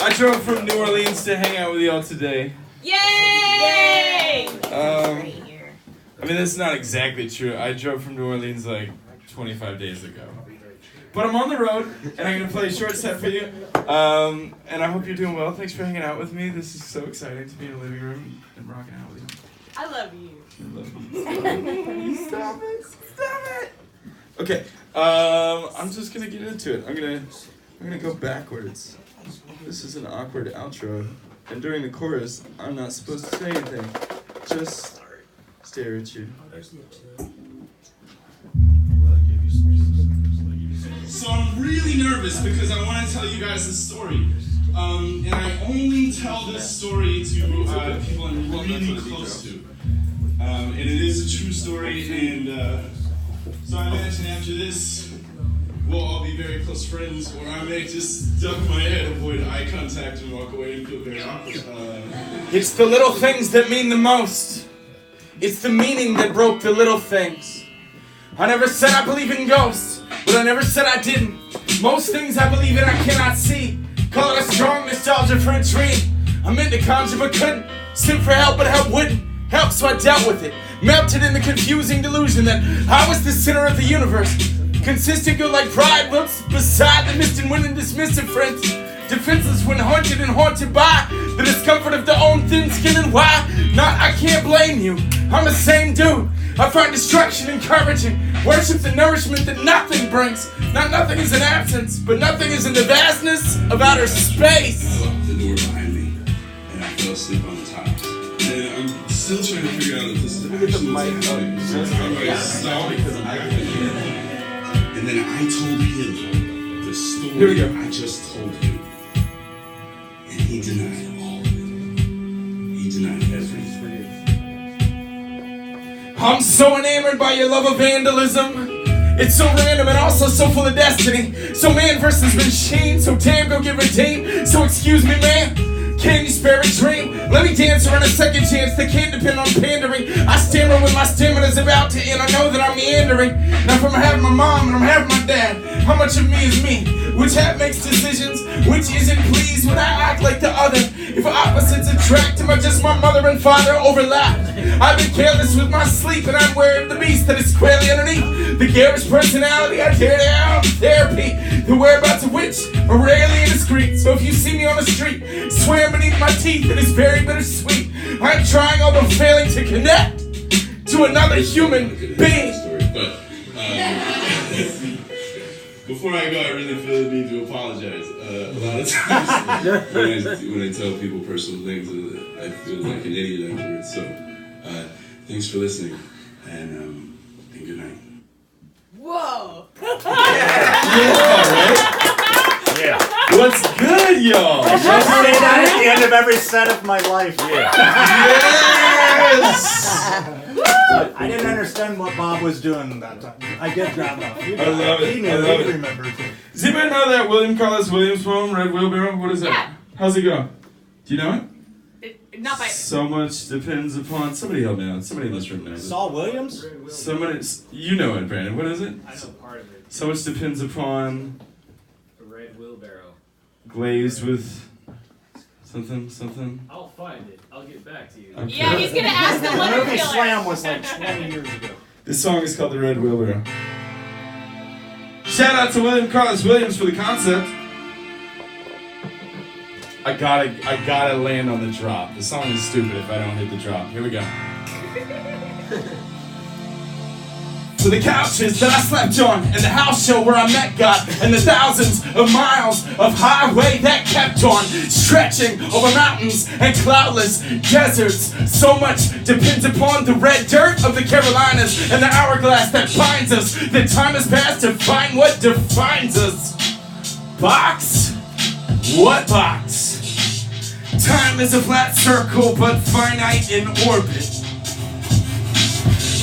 I drove from New Orleans to hang out with y'all today. Yay! I mean, that's not exactly true. I drove from New Orleans like 25 days ago. But I'm on the road, and I'm going to play a short set for you. And I hope you're doing well. Thanks for hanging out with me. This is so exciting to be in the living room and rocking out with you. I love you. I love you. Stop it. Stop it. Okay. I'm just going to get into it. I'm gonna go backwards. This is an awkward outro. And during the chorus, I'm not supposed to say anything. Just stare at you. So I'm really nervous because I want to tell you guys this story. And I only tell this story to people I'm really close to. And it is a true story, and so I imagine after this, we'll all be very close friends, or I may just duck my head, avoid eye contact, and walk away and feel very awkward. It's the little things that mean the most. It's the meaning that broke the little things. I never said I believe in ghosts, but I never said I didn't. Most things I believe in I cannot see. Call it a strong nostalgia for a dream. I meant to conjure but couldn't. Sent for help but help wouldn't. Help, so I dealt with it. Melted in the confusing delusion that I was the center of the universe. Consistent good like pride looks beside the mist and winning dismissive friends. Defenseless when haunted and haunted by the discomfort of their own thin skin, and why not? I can't blame you. I'm the same dude. I find destruction encouraging. Worship the nourishment that nothing brings. Not nothing is an absence, but nothing is in the vastness of outer space. I locked the door behind me, and I fell asleep on the top. And I'm still trying to figure out if this is actually happening. And then I told him the story I just told you. And he denied all of it. He denied everything. I'm so enamored by your love of vandalism. It's so random and also so full of destiny. So man versus machine, so damn go get redeemed. So excuse me, man, can you spare a dream? Let me dance around a second chance that can't depend on pandering. I stammer when my stamina's about to end. I know that I'm meandering. Now from having my mom and I'm having my dad, how much of me is me? Which half makes decisions? Which isn't pleased when I act like the other? If opposites attract, am I just my mother and father overlapped? I've been careless with my sleep and I'm aware of the beast that is squarely underneath the garish personality I tear down therapy. The whereabouts of which are rarely indiscreet. So if you see me on the street, swear beneath my teeth it is very bittersweet. I'm trying although failing to connect to another human being. But before I go, I really feel the need to apologize. A lot of times when I tell people personal things, I feel like an idiot afterwards. So thanks for listening, and good night. Whoa! Yeah. What's good, y'all? I say that at the end of every set of my life. Yeah. Yes! I didn't understand what Bob was doing that time. I did grab off. I love it. He knew. I love He it. remembered. Does anybody know that William Carlos Williams poem, Red Wheelbarrow? What is that? Yeah. How's it go? Do you know it? Not by. So much depends upon. Somebody help me out. Somebody in this room knows it. Saul Williams? Somebody, you know it, Brandon. What is it? I know part of it. So much depends upon. A red wheelbarrow. Glazed with something. I'll find it. I'll get back to you. Okay. Yeah, he's gonna ask the The letter movie killer. Slam was like 20 years ago. This song is called The Red Wheelbarrow. Shout out to William Carlos Williams for the concept. I gotta land on the drop. The song is stupid if I don't hit the drop. Here we go. To the couches that I slept on, and the house show where I met God, and the thousands of miles of highway that kept on stretching over mountains and cloudless deserts. So much depends upon the red dirt of the Carolinas and the hourglass that binds us. The time has passed to find what defines us. Box? What box? Time is a flat circle, but finite in orbit.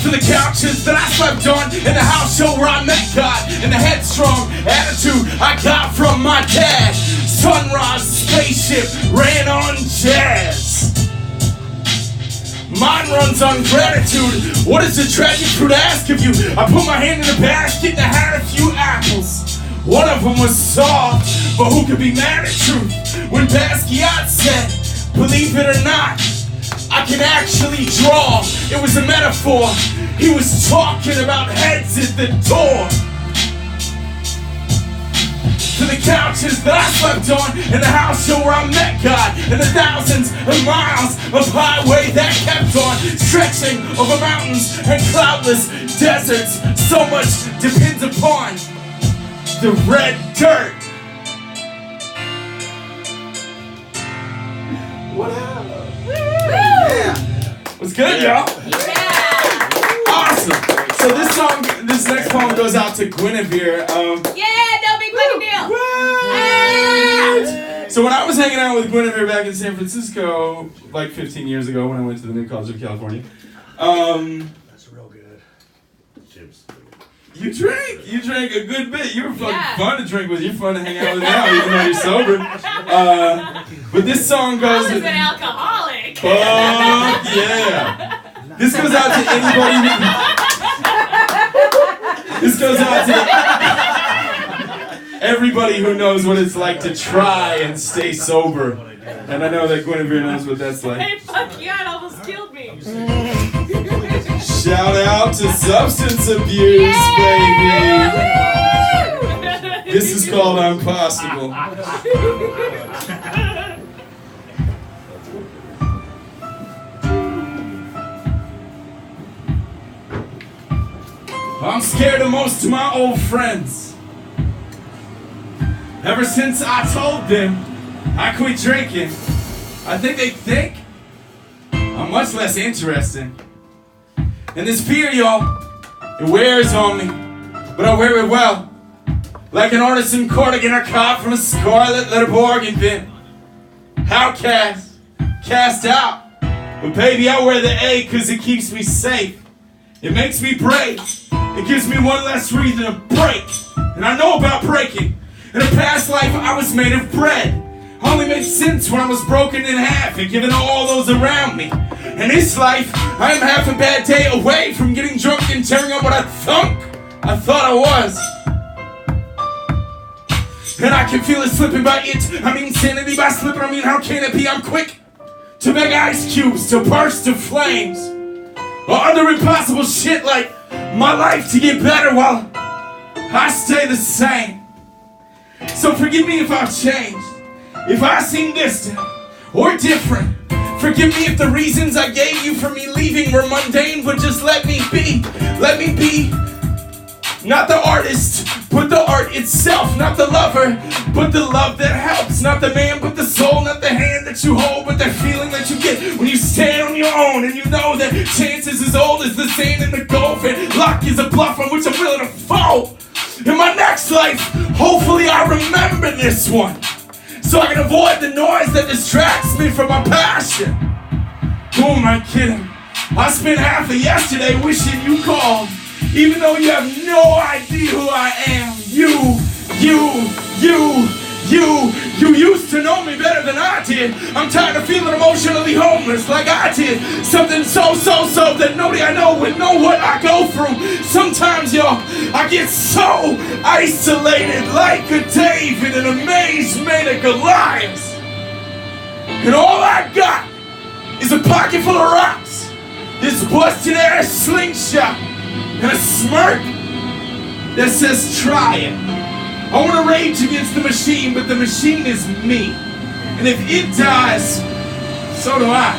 To the couches that I slept on, in the house show where I met God, and the headstrong attitude I got from my dad. Sunrise spaceship ran on jazz. Mine runs on gratitude. What is the tragic fruit I ask of you? I put my hand in the basket and I had a few apples. One of them was soft, but who could be mad at truth? when Basquiat said, believe it or not, I can actually draw. It was a metaphor. He was talking about heads at the door. To the couches that I slept on, in the house show where I met God, and the thousands of miles of highway that kept on stretching over mountains and cloudless deserts. So much depends upon the red dirt. What happened? What's good, y'all? Awesome. So this next poem goes out to Guinevere. Yeah, no big fucking deal. So when I was hanging out with Guinevere back in San Francisco, like 15 years ago when I went to the New College of California, That's real good. Chips. you drank a good bit. You were fucking fun to drink with. You're fun to hang out with now, even though you're sober. But this song I goes. was an alcoholic. Fuck yeah! This goes out to anybody who. This goes out to everybody who knows what it's like to try and stay sober. And I know that Guinevere knows what that's like. Hey, fuck yeah, it almost killed me. Shout out to substance abuse, baby! This is called Impossible. I'm scared of most of my old friends. Ever since I told them I quit drinking, I think they think I'm much less interesting. And this beer, y'all, it wears on me, but I wear it well. Like an artisan cardigan I caught from a scarlet letter bargain bin. Outcast, cast out. But baby, I wear the A cause it keeps me safe. It makes me brave. It gives me one less reason to break. And I know about breaking. In a past life, I was made of bread. I only made sense when I was broken in half and given to all those around me. In this life, I am half a bad day away from getting drunk and tearing up what I thought I was. And I can feel it slipping by it. I mean sanity by slipping. I mean, how can it be? I'm quick to make ice cubes, to burst to flames. Or other impossible shit like my life to get better while I stay the same. So forgive me if I've changed, if I seem distant or different. Forgive me if the reasons I gave you for me leaving were mundane, but just let me be. Let me be. Not the artist, but the art itself. Not the lover, but the love that helps. Not the man, but the soul. Not the hand that you hold, but that feeling that you get when you stand on your own and you know that chances as old as the sand in the Gulf, and luck is a bluff on which I'm willing to fall. In my next life, hopefully I remember this one, so I can avoid the noise that distracts me from my passion. Who am I kidding? I spent half of yesterday wishing you called, even though you have no idea who I am. You used to know me better than I did. I'm tired of feeling emotionally homeless like I did. Something so that nobody I know would know what I go through. Sometimes, y'all, I get so isolated like a David in a maze made of Goliaths. And all I got is a pocket full of rocks, this busted ass slingshot, and a smirk that says try it. I want to rage against the machine, but the machine is me. And if it dies, so do I.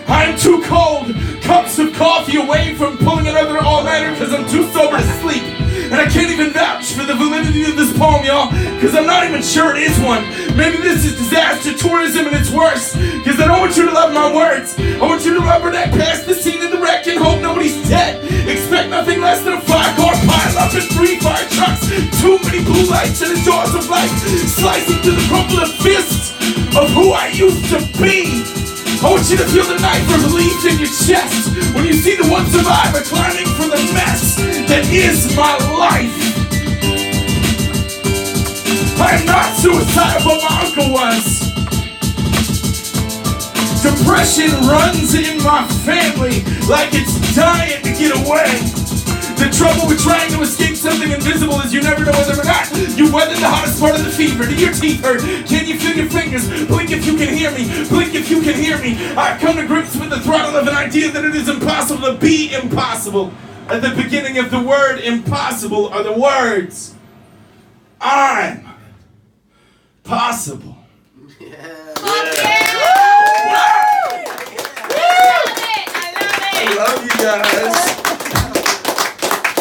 I'm too cold, cups of coffee away from pulling another all-nighter because I'm too sober to sleep. And I can't even vouch for the validity of this poem, y'all, because I'm not even sure it is one. Maybe this is disaster tourism and it's worse, because I don't want you to love my words. I want you to rubber that past the scene of the wreck and hope nobody's dead. Expect nothing less than a 5-car pile up in 3 fire trucks. Too many blue lights and the jaws of life, slicing through the crumple of fists of who I used to be. I want you to feel the knife relief in your chest when you see the one survivor climbing from the mess that is my life. I am not suicidal, but my uncle was. Depression runs in my family like it's dying to get away. The trouble with trying to escape something invisible is you never know whether or not you weathered the hottest part of the fever. Do your teeth hurt? Can you feel your fingers? Blink if you can hear me. Blink if you can hear me. I've come to grips with the throttle of an idea that it is impossible to be impossible. At the beginning of the word impossible are the words I'm possible. Fuck yeah! I love you guys.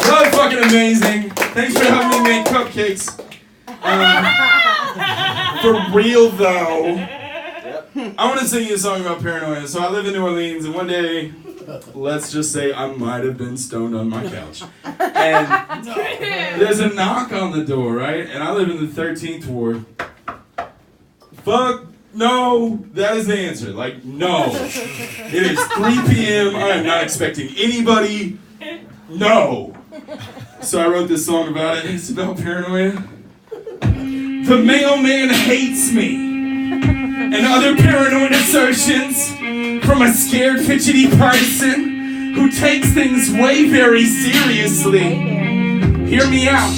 Really fucking amazing. Thanks for helping me make cupcakes. For real though, I want to sing you a song about paranoia. So I live in New Orleans, and one day, let's just say I might have been stoned on my couch. And there's a knock on the door, right? And I live in the 13th ward. Fuck no, that is the answer. Like, no. It is 3 p.m. I am not expecting anybody. No. So I wrote this song about it. It's about paranoia. The mailman hates me. And other paranoid assertions from a scared, fidgety person who takes things way very seriously. Hear me out.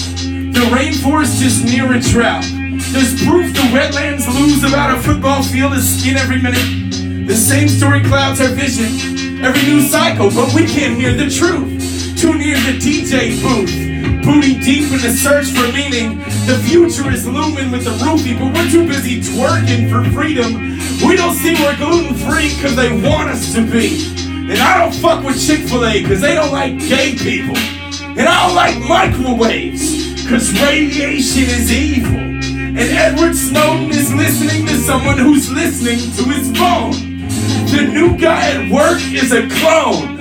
The rainforest is near a drought. There's proof the wetlands lose about a football field of skin every minute. The same story clouds our vision every news cycle, but we can't hear the truth. Too near the DJ booth, booty deep in the search for meaning. The future is looming with the roofie, but we're too busy twerking for freedom. We don't see we're gluten-free cause they want us to be. And I don't fuck with Chick-fil-A cause they don't like gay people. And I don't like microwaves cause radiation is evil. And Edward Snowden is listening to someone who's listening to his phone. The new guy at work is a clone.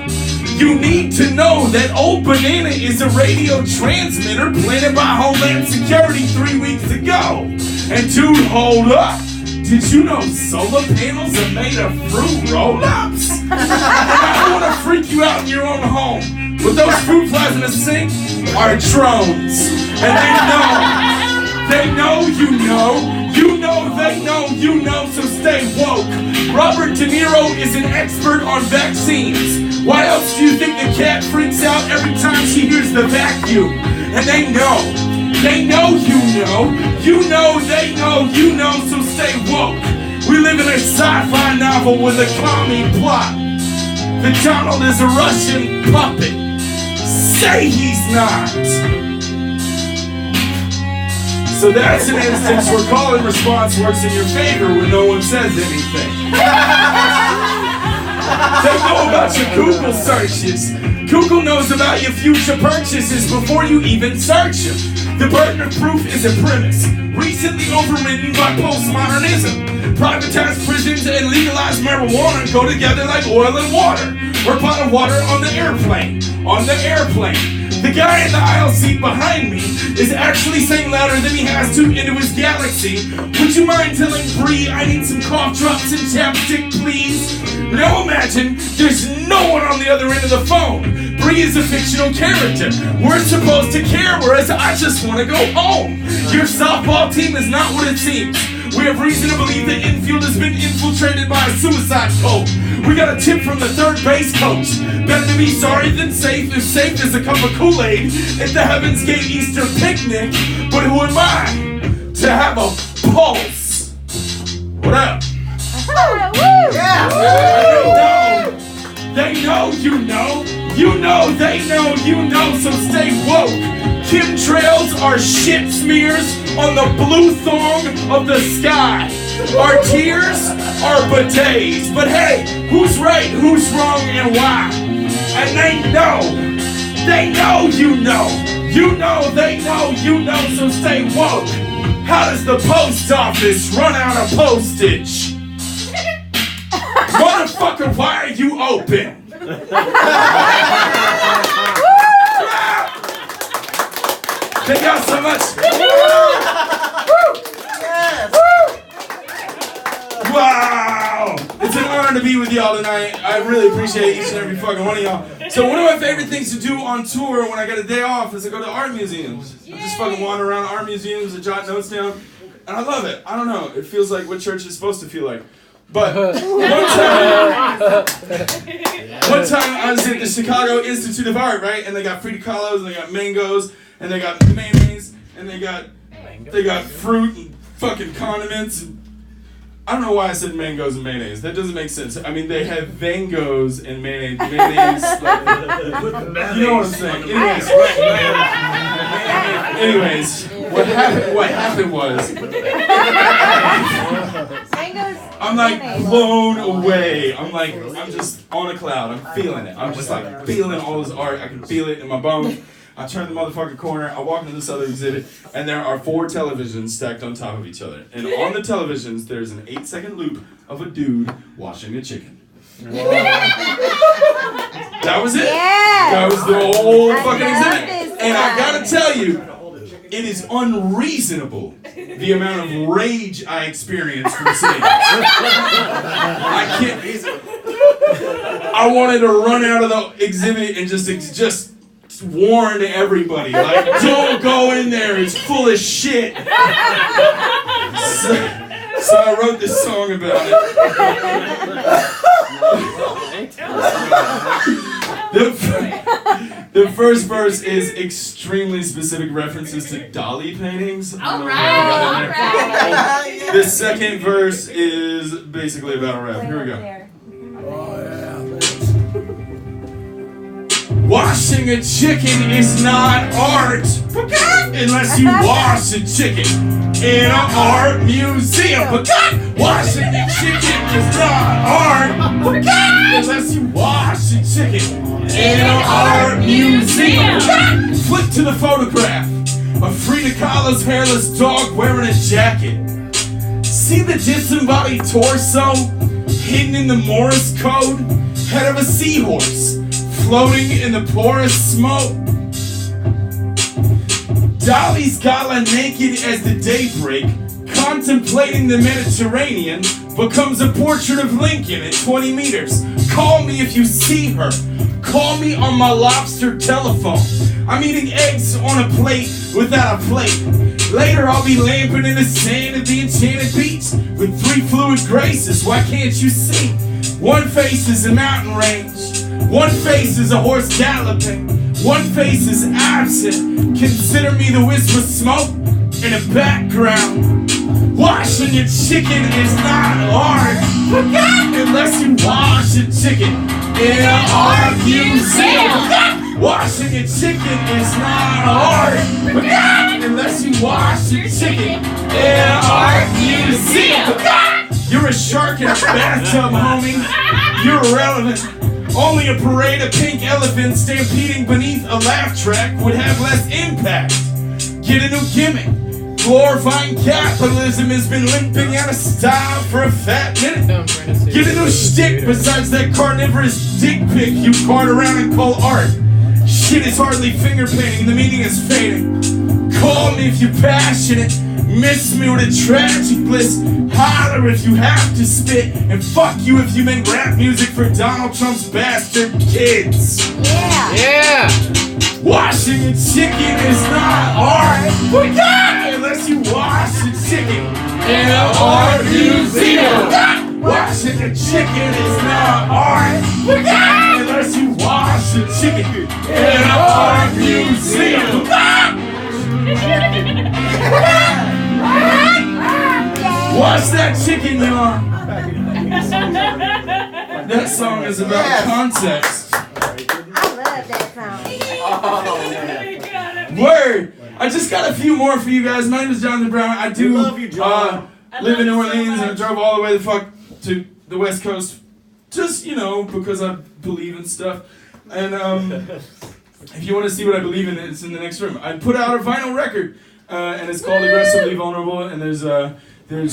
You need to know that Old Banana is a radio transmitter planted by Homeland Security 3 weeks ago. And dude, hold up. Did you know solar panels are made of fruit roll-ups? I don't want to freak you out in your own home, but those fruit flies in the sink are drones. And they know you know. You know, they know, you know, so stay woke. Robert De Niro is an expert on vaccines. Why else do you think the cat freaks out every time she hears the vacuum? And they know, you know, you know, they know, you know, so stay woke. We live in a sci-fi novel with a commie plot. The Donald is a Russian puppet. Say he's not. So that's an instance where call and response works in your favor when no one says anything. They know about your Google searches. Google knows about your future purchases before you even search them. The burden of proof is a premise, recently overridden by postmodernism. Privatized prisons and legalized marijuana go together like oil and water, or pot of water on the airplane. The guy in the aisle seat behind me is actually saying louder than he has to into his galaxy. Would you mind telling Bree I need some cough drops and chapstick, please? Now imagine there's no one on the other end of the phone. Bree is a fictional character. We're supposed to care, whereas I just want to go home. Your softball team is not what it seems. We have reason to believe the infield has been infiltrated by a suicide cult. We got a tip from the third base coach. Better to be sorry than safe, if safe is a cup of Kool-Aid at the Heaven's Gate Easter picnic. But who am I to have a pulse? What up? They know, you know. You know, they know, you know, so stay woke. Chemtrails are shit smears on the blue thong of the sky. Our tears are bidets. But hey, who's right, who's wrong, and why? And they know, you know. You know, they know, you know, so stay woke. How does the post office run out of postage? Motherfucker, why are you open? Thank y'all so much. Wow! It's an honor to be with y'all tonight. I really appreciate each and every fucking one of y'all. So one of my favorite things to do on tour when I get a day off is to go to art museums. I just fucking wander around art museums and jot notes down. And I love it. I don't know. It feels like what church is supposed to feel like. But one time I was at the Chicago Institute of Art, right? And they got Frida Kahlos, and they got mangoes, and they got mayonnaise, and they got They got fruit and fucking condiments. And I don't know why I said mangoes and mayonnaise. That doesn't make sense. I mean, they have vangos and mayonnaise. Like, you know what I'm saying? Anyways, what happened was, I'm like blown away. I'm just on a cloud. I'm feeling it. I'm just like feeling all this art. I can feel it in my bones. I turn the motherfucking corner. I walk into this other exhibit, and there are 4 televisions stacked on top of each other. And on the televisions, there's an 8-second loop of a dude washing a chicken. That was it. Yeah. That was the whole fucking love exhibit. this And I guy. gotta tell you, it is unreasonable the amount of rage I experienced from seeing it. I can't. I wanted to run out of the exhibit and just warn everybody, like, don't go in there, it's full of shit. So I wrote this song about it. The first verse is extremely specific references to Dali paintings. Alright. The second verse is basically about a rap. Here we go. Washing a chicken is not art unless you wash a chicken in an art museum. Washing a chicken is not art unless you wash a chicken in an art museum. Flip to the photograph of Frida Kahlo's hairless dog wearing a jacket. See the disembodied torso hidden in the Morse code? Head of a seahorse floating in the porous smoke. Dali's gala naked as the daybreak, contemplating the Mediterranean, becomes a portrait of Lincoln at 20 meters. Call me if you see her. Call me on my lobster telephone. I'm eating eggs on a plate without a plate. Later I'll be lamping in the sand at the enchanted beach with 3 fluid graces. Why can't you see? One face is a mountain range. One face is a horse galloping. One face is absent. Consider me the wisp of smoke in the background. Washing a chicken is not art unless you wash a chicken in an art museum. Washing a chicken is not art unless you wash a chicken in an art museum. You're a shark in a bathtub, homie. You're irrelevant. Only a parade of pink elephants stampeding beneath a laugh track would have less impact. Get a new gimmick. Glorifying capitalism has been limping out of style for a fat minute. Get a new shtick besides that carnivorous dick pic you cart around and call art. Shit is hardly finger painting, the meaning is fading. Call me if you're passionate. Miss me with a tragic bliss. Holler if you have to spit. And fuck you if you make rap music for Donald Trump's bastard kids. Yeah. Washing a chicken is not art unless you wash a chicken in an art museum. Washing a chicken is not art unless you wash a chicken in an art museum. Wash that chicken, y'all. That song is about context. I love that song. Word! I just got a few more for you guys. My name is Jonathan Brown. I do love you, John. live in New Orleans, and I drove all the way the fuck to the West Coast. Just, you know, because I believe in stuff. And if you want to see what I believe in, it's in the next room. I put out a vinyl record, and it's called Aggressively Vulnerable, and there's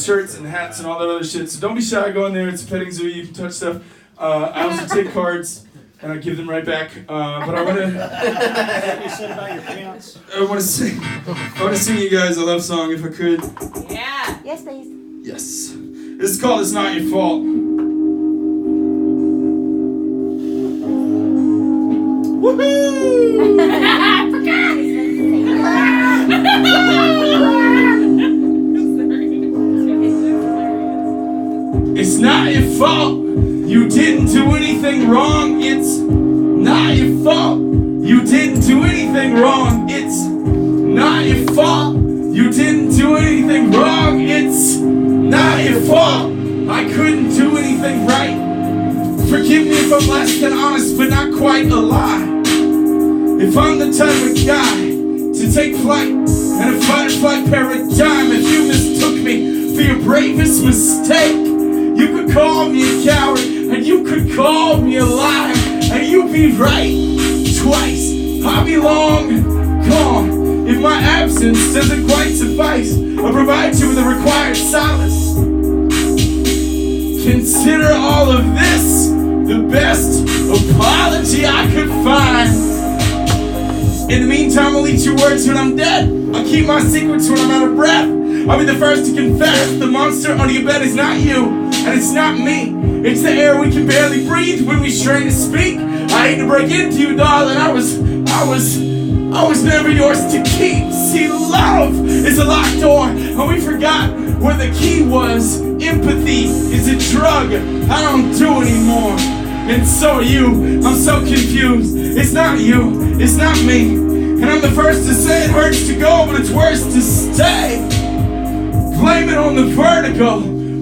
shirts and hats and all that other shit. So don't be shy, go in there. It's a petting zoo. You can touch stuff. I also take cards and I give them right back. But I want to. You said about your pants. I want to sing you guys a love song if I could. Yeah. Yes, please. Yes. This is called "It's Not Your Fault." Woohoo! It's not your fault. You didn't do anything wrong. It's not your fault. You didn't do anything wrong. It's not your fault. You didn't do anything wrong, it's not your fault. I couldn't do anything right. Forgive me if I'm less than honest, but not quite a lie. If I'm the type of guy to take flight in a fight or flight paradigm, if you mistook me for your bravest mistake, you could call me a coward, and you could call me a liar, and you'd be right twice. I'll be long gone if my absence doesn't quite suffice or provide you with the required solace. Consider all of this the best apology I could find. In the meantime, I'll eat your words when I'm dead. I'll keep my secrets when I'm out of breath. I'll be the first to confess the monster under your bed is not you, and it's not me. It's the air we can barely breathe when we strain to speak. I hate to break into you, darling. I was never yours to keep. See, love is a locked door, and we forgot where the key was. Empathy is a drug I don't do anymore. And so are you. I'm so confused. It's not you, it's not me. And I'm the first to say it hurts to go, but it's worse to stay. Blame it on the vertigo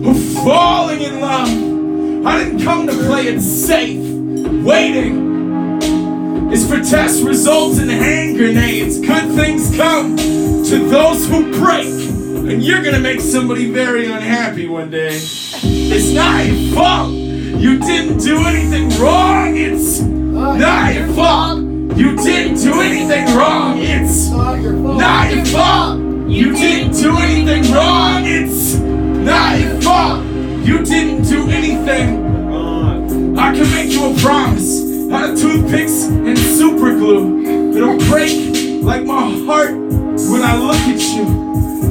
of falling in love. I didn't come to play it safe. Waiting is for test results and hand grenades. Good things come to those who break. And you're gonna make somebody very unhappy one day. It's not your fault. You didn't do anything wrong. It's not your fault. You didn't do anything wrong. It's not your fault. You didn't do anything wrong. It's not your fault. You didn't do anything wrong. I can make you a promise out of toothpicks and super glue. It'll break like my heart when I look at you.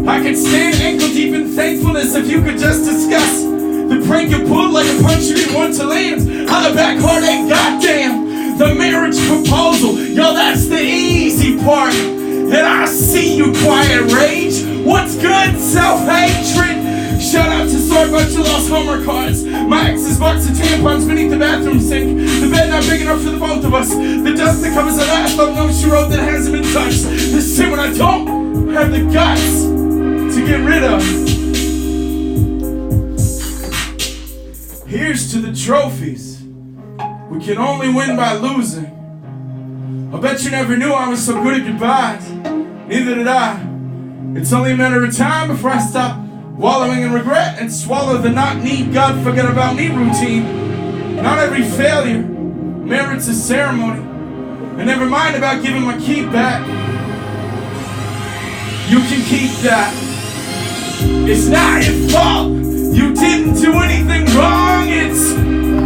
I could stand ankle deep in thankfulness if you could just discuss the prank you pulled like a punch you didn't want to land. How the back heartache, goddamn. The marriage proposal, yo, that's the easy part. And I see you quiet rage. What's good? Self-hatred. Shout out to sorry about your lost Homer cards. My ex's box of tampons beneath the bathroom sink. The bed not big enough for the both of us. The dust that covers the bathtub, no she wrote that hasn't been touched. The shit when I don't have the guts to get rid of. Here's to the trophies. We can only win by losing. I bet you never knew I was so good at goodbyes. Neither did I. It's only a matter of time before I stop wallowing in regret and swallow the not need God forget about me routine. Not every failure merits a ceremony. And never mind about giving my key back. You can keep that. It's not your fault. You didn't do anything wrong. It's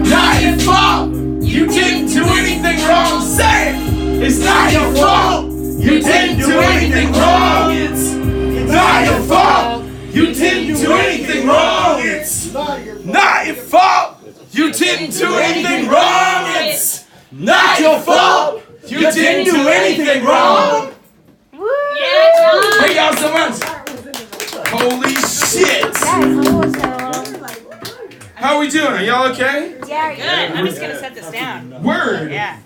not your fault. You didn't do anything wrong. Say it. It's not your fault. You didn't do anything wrong. It's not your fault. You didn't do anything wrong. It's not your fault. You didn't do anything wrong. It's not your fault. You didn't do anything wrong. Yeah, John. Thank y'all so much. Holy shit. How are we doing? Are y'all okay? Yeah, Good. I'm just gonna set this down. Word. Yeah.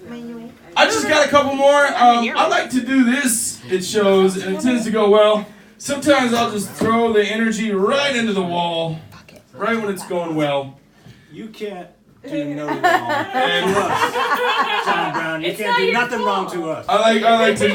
I just got a couple more. I like to do this at shows, and it tends to go well. Sometimes I'll just throw the energy right into the wall, right when it's going well. You can't do no wrong to us, John Brown. You can't do nothing wrong to us. I like to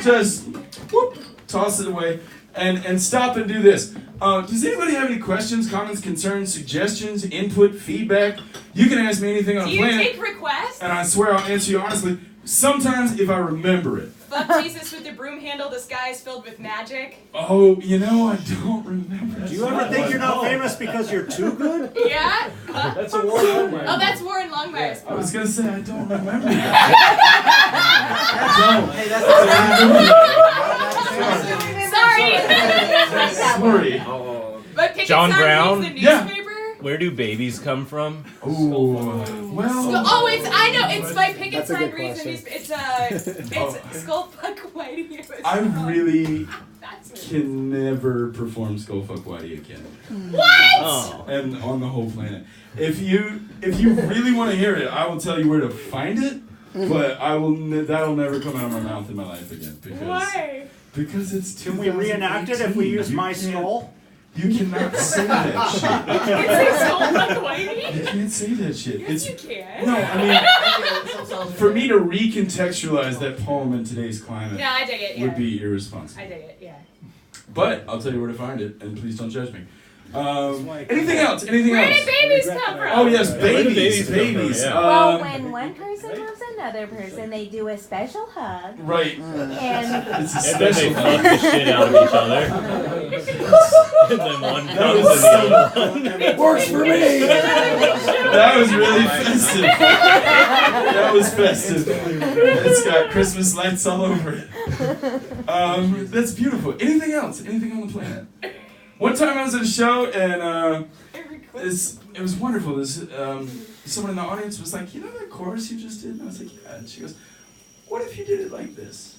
just whoop, toss it away and stop and do this. Does anybody have any questions, comments, concerns, suggestions, input, feedback? You can ask me anything on Do the you planet, take requests? and I swear I'll answer you honestly. Sometimes if I remember it. Fuck Jesus with the broom handle, the sky is filled with magic. Oh, you know, I don't remember. Do you ever think you're not famous because you're too good? Yeah? That's a Warren Longmire. Oh, that's Warren Longmire's. I was gonna say I don't remember that. Sorry. Sorry. But Picket John Sign Brown? reads the Yeah. newspaper? Where do babies come from? Ooh, well. Oh, I know. It's my Picket That's a Sign good reads the question. newspaper. It's Skullfuck Whitey. It was I called. really That's it. can never perform Skullfuck Whitey again. What? Oh. And on the whole planet. If you really want to hear it, I will tell you where to find it. But that'll never come out of my mouth in my life again because Why? Because it's Can we reenact it if we use my skull? You cannot say that shit. You can say Soul like Whitey? You can't say that shit. Yes, you can. No, I mean, for me to recontextualize that poem in today's climate No, I dig it, yeah. would be irresponsible. I dig it, yeah. But I'll tell you where to find it, and please don't judge me. Anything else? Anything Where else? did babies come from? Oh yes, Where did babies. babies come from? Yeah. Well, when one person loves another person, they do a special hug. Right. And It's a And then they special. fuck the shit out of each other. And then one comes and the other one. Works for me. That was really festive. That was festive. It's got Christmas lights all over it. That's beautiful. Anything else? Anything on the planet? One time I was at a show and it was wonderful. This someone in the audience was like, "You know that chorus you just did?" And I was like, "Yeah." And she goes, "What if you did it like this?"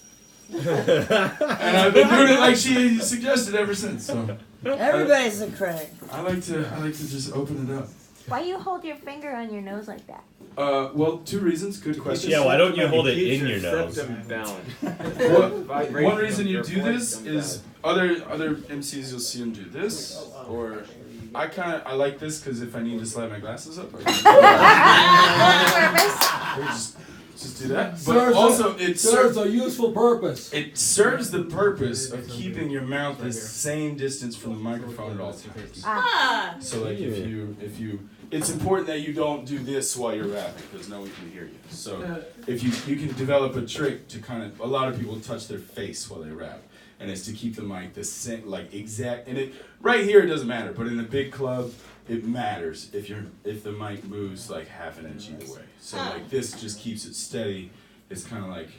And I've been doing it like she suggested ever since. So Everybody's a critic. I like to just open it up. why you hold your finger on your nose like that? Well, two reasons. Good question. Yeah, why don't you hold it in your nose? One reason you do this is other MCs you'll see them do this, or I like this because if I need to slide my glasses up, I can just do that. But also it serves a useful purpose. It serves the purpose of keeping your mouth the same distance from the microphone at all times. Ah. So like if you it's important that you don't do this while you're rapping because no one can hear you. So if you can develop a trick to a lot of people touch their face while they rap, and it's to keep the mic the same, like exact. And it right here it doesn't matter, but in a big club it matters if the mic moves like half an inch either way. So like this just keeps it steady. It's kind of like.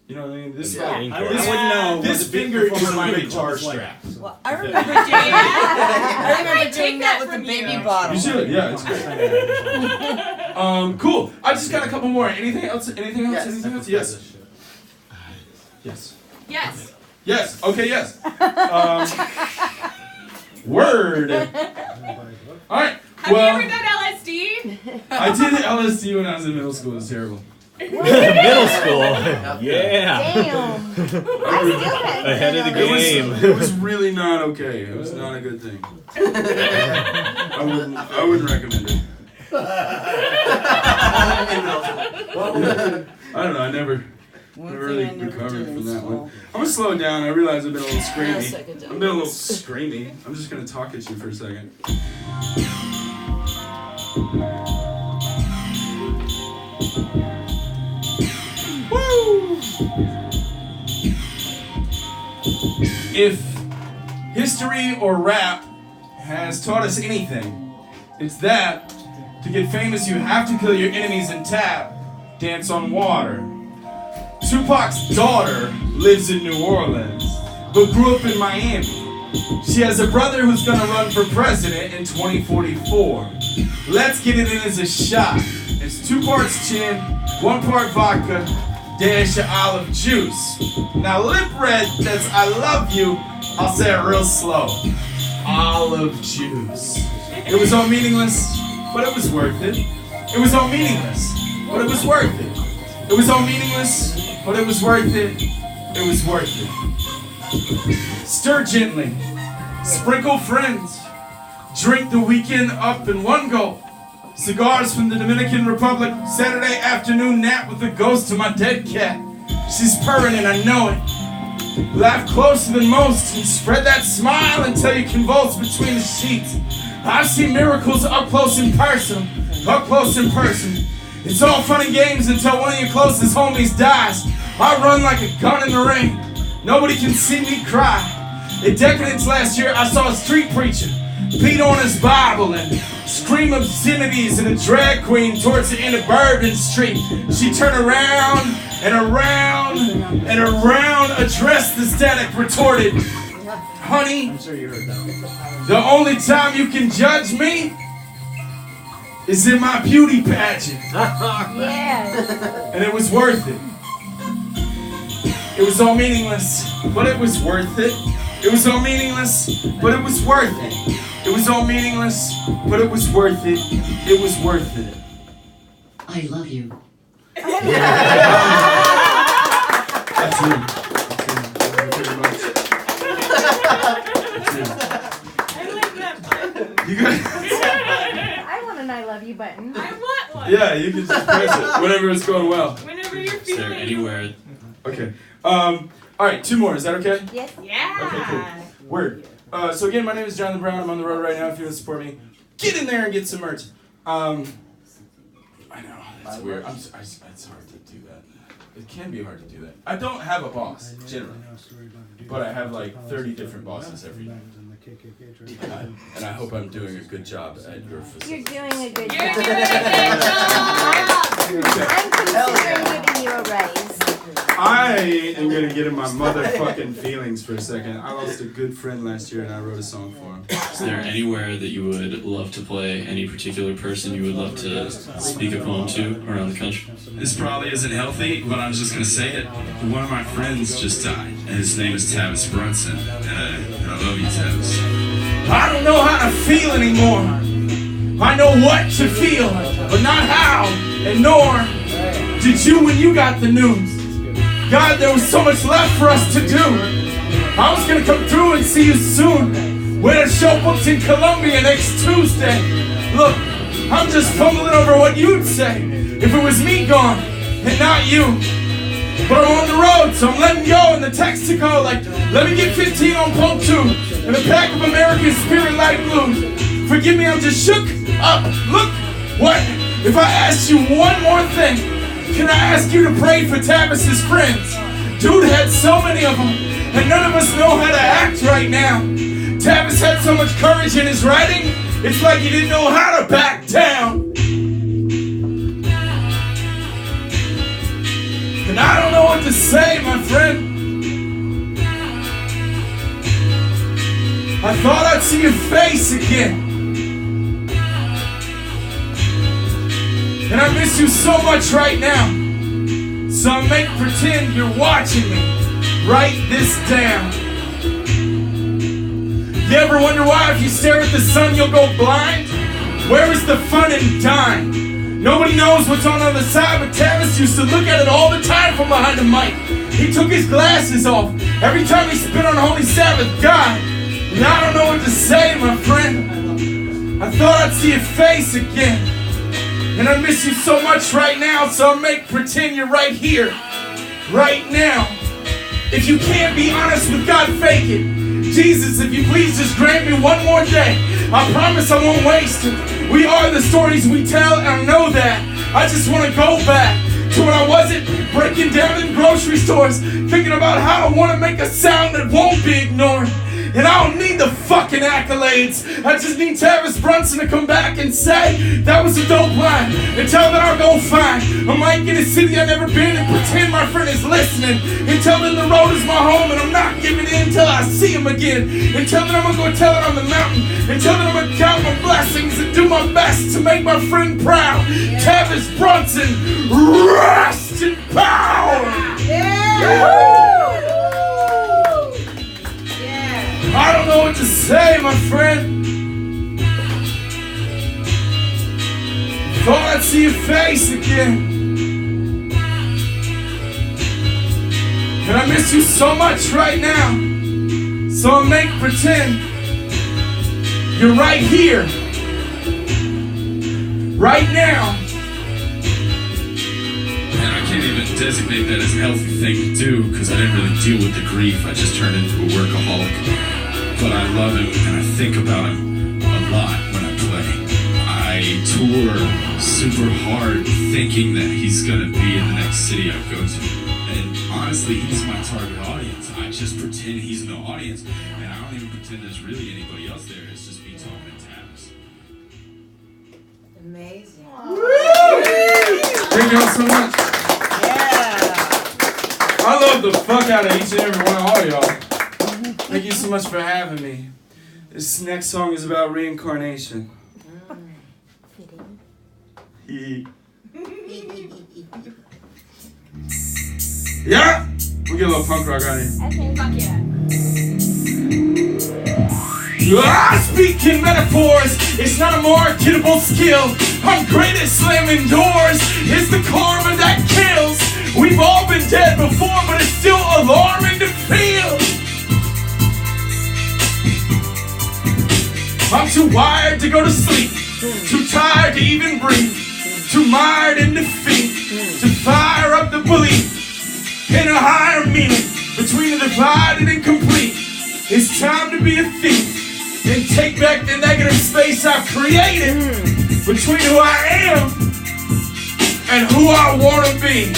You know what I mean? This Yeah. like, I this, wouldn't know this what the big finger is performer my mic guitar looks like. strap. Well, I remember doing that with the baby bottle. You should, yeah, it's great. Cool. I just got a couple more. Anything else? Anything else? Yes. Anything else? Yes. Yes. Yes. Yes. Okay. Yes. Word. All right. Have Well, you ever done LSD? I did LSD when I was in middle school. It was terrible. Middle school. Yeah. Damn. I still can't Ahead of the do game. It was really not okay. It was not a good thing. I wouldn't recommend it. I don't know. I never really recovered from that one. I'm gonna slow it down. I realize I've been a little screamy. I've been a little screamy. I'm just gonna talk at you for a second. Woo! If history or rap has taught us anything, it's that to get famous you have to kill your enemies and tap dance on water. Tupac's daughter lives in New Orleans, but grew up in Miami. She has a brother who's gonna run for president in 2044. Let's get it in as a shot. It's 2 parts gin, 1 part vodka, dash of olive juice. Now lip read says I love you, I'll say it real slow. Olive juice. It was all meaningless, but it was worth it. It was all meaningless, but it was worth it. It was all meaningless, but it was worth it. It was worth it. Stir gently, sprinkle friends, drink the weekend up in one go. Cigars from the Dominican Republic, Saturday afternoon nap with the ghost of my dead cat. She's purring and I know it. Laugh closer than most and spread that smile until you convulse between the sheets. I've seen miracles up close in person, up close in person. It's all fun and games until one of your closest homies dies. I run like a gun in the rain. Nobody can see me cry. In Decadence last year, I saw a street preacher beat on his Bible and scream obscenities in a drag queen towards the end of Bourbon Street. She turned around and around and around, addressed the static, retorted, "Honey, I'm sure you heard that one. the only time you can judge me is in my beauty pageant." Yeah. And it was worth it. It was all meaningless, but it was worth it. It was all meaningless, but it was worth it. It was all meaningless, but it was worth it. It was worth it. I love you. That's it. You guys, I want an I love you button. I want one. yeah, you can just press it whenever it's going well. Whenever you're Is there feeling. anywhere? Okay. All right, 2 more. Is that okay? Yes. Yeah. Okay, cool. Word. So again, my name is Jonathan Brown. I'm on the road right now. If you want to support me, get in there and get some merch. I know it's weird. It's hard to do that. It can be hard to do that. I don't have a boss generally, but I have like 30 different bosses every day. And I hope I'm doing a good job at your facility. You're doing a good You're job. doing a good job. I'm considering giving you a raise. I am gonna get in my motherfucking feelings for a second. I lost a good friend last year, and I wrote a song for him. Is there anywhere that you would love to play? Any particular person you would love to speak a poem to around the country? This probably isn't healthy, but I'm just gonna say it. One of my friends just died, and his name is Tavis Brunson. And I love you, Tavis. I don't know how to feel anymore. I know what to feel, but not how, and nor did you when you got the news. God, there was so much left for us to do. I was gonna come through and see you soon. We had a show booked in Columbia next Tuesday. Look, I'm just fumbling over what you'd say if it was me gone and not you. But I'm on the road, so I'm letting go in the Texaco like, let me get 15 on Pump 2 and a pack of American Spirit Light Blues. Forgive me, I'm just shook up. Look, what if I asked you one more thing? Can I ask you to pray for Tavis's friends? Dude had so many of them, and none of us know how to act right now. Tavis had so much courage in his writing, it's like he didn't know how to back down. And I don't know what to say, my friend. I thought I'd see your face again. And I miss you so much right now. So I make pretend you're watching me. Write this down. You ever wonder why if you stare at the sun you'll go blind? Where is the fun in dying? Nobody knows what's on the other side, but Tavis used to look at it all the time from behind the mic. He took his glasses off every time he spit on Holy Sabbath. God, and I don't know what to say, my friend. I thought I'd see your face again. And I miss you so much right now, so I'll make pretend you're right here, right now. If you can't be honest with God, fake it. Jesus, if you please just grant me one more day, I promise I won't waste it. We are the stories we tell, and I know that. I just want to go back to when I wasn't breaking down in grocery stores, thinking about how I want to make a sound that won't be ignored. And I don't need the fucking accolades. I just need Tavis Brunson to come back and say, that was a dope line. And tell that I'll go find a mic in a city I've never been and pretend my friend is listening. And tell them the road is my home and I'm not giving in till I see him again. And tell them I'm gonna go tell it on the mountain. And tell them I'm gonna count my blessings and do my best to make my friend proud. Tavis Brunson, rest in power. I don't know what to say, my friend. Thought I'd see your face again. And I miss you so much right now. So I'll make pretend you're right here, right now. And I can't even designate that as a healthy thing to do because I didn't really deal with the grief. I just turned into a workaholic. But I love him and I think about him a lot when I play. I tour super hard thinking that he's gonna be in the next city I go to. And honestly, he's my target audience. I just pretend he's in the audience and I don't even pretend there's really anybody else there. It's just me talking to Tavis. Amazing. Thank y'all so much. Yeah. I love the fuck out of each and every one of all y'all. Thank you so much for having me. This next song is about reincarnation. Yeah! We get a little punk rock out here. Okay. Fuck yeah. Speaking metaphors, it's not a marketable skill. I'm great at slamming doors. It's the karma that kills. We've all been dead before, but it's still alarming to feel. I'm too wired to go to sleep, too tired to even breathe, too mired in defeat to fire up the belief in a higher meaning between the divided and complete. It's time to be a thief and take back the negative space I've created between who I am and who I want to be.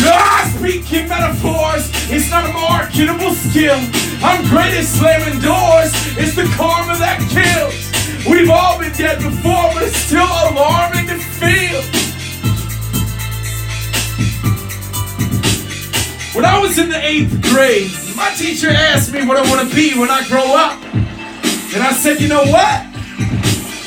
I speak in metaphors, it's not a marketable skill. I'm great at slamming doors, it's the karma that kills. We've all been dead before, but it's still alarming to feel. When I was in the 8th grade, my teacher asked me what I want to be when I grow up. And I said, you know what?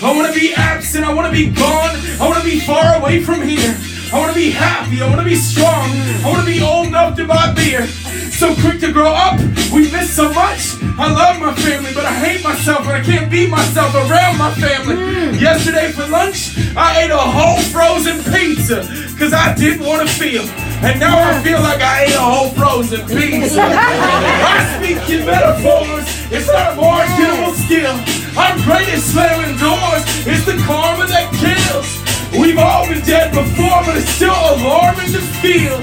I want to be absent, I want to be gone, I want to be far away from here. I want to be happy, I want to be strong, I want to be old enough to buy beer. So quick to grow up, we miss so much. I love my family, but I hate myself when I can't be myself around my family. Yesterday for lunch, I ate a whole frozen pizza, cause I didn't want to feel. And now I feel like I ate a whole frozen pizza. I speak in metaphors, it's not a marketable skill. I'm great at slamming doors, it's the karma that kills. We've all been dead before, but it's still alarming to feel.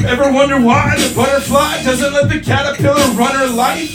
Ever wonder why the butterfly doesn't let the caterpillar run her life?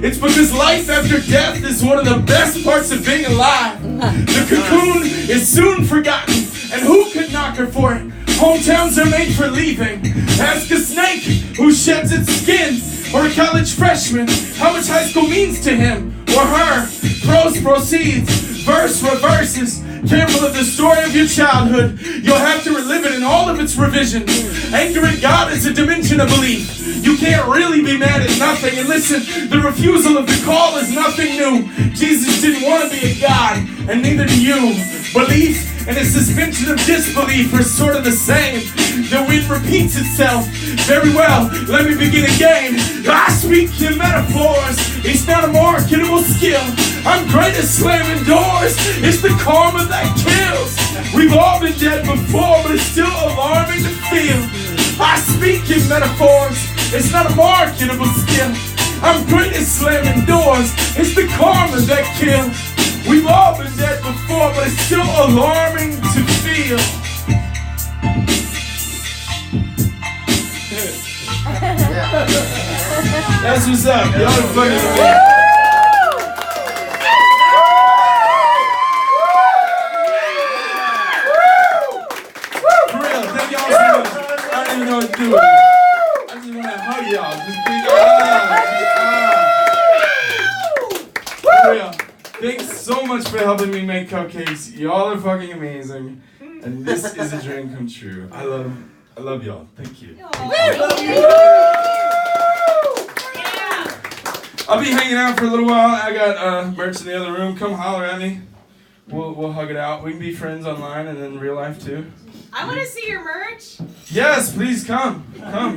It's because life after death is one of the best parts of being alive. The cocoon is soon forgotten, and who could knock her for it? Hometowns are made for leaving. Ask a snake who sheds its skin, or a college freshman how much high school means to him or her. Prose proceeds, verse reverses. Careful of the story of your childhood, you'll have to relive it in all of its revisions. Anger at God is a dimension of belief. You can't really be mad at nothing. And listen, the refusal of the call is nothing new. Jesus didn't want to be a God, and neither do you. Belief and a suspension of disbelief are sort of the same. The wind repeats itself. Very well, let me begin again. I speak in metaphors, it's not a marketable skill. I'm great at slamming doors, it's the karma that kills. We've all been dead before, but it's still alarming to feel. I speak in metaphors, it's not a marketable skill. I'm great at slamming doors, it's the karma that kills. We've all been dead before, but it's still alarming to feel. That's what's up. Y'all are fucking amazing. For real, thank y'all so much. I don't even know what to do. I just want to hug y'all. Just be for real. Thanks so much for helping me make cupcakes. Y'all are fucking amazing. And this is a dream come true. I love y'all. Thank you. I'll be hanging out for a little while. I got merch in the other room. Come holler at me. We'll hug it out. We can be friends online and in real life too. I want to see your merch. Yes, please come. Come.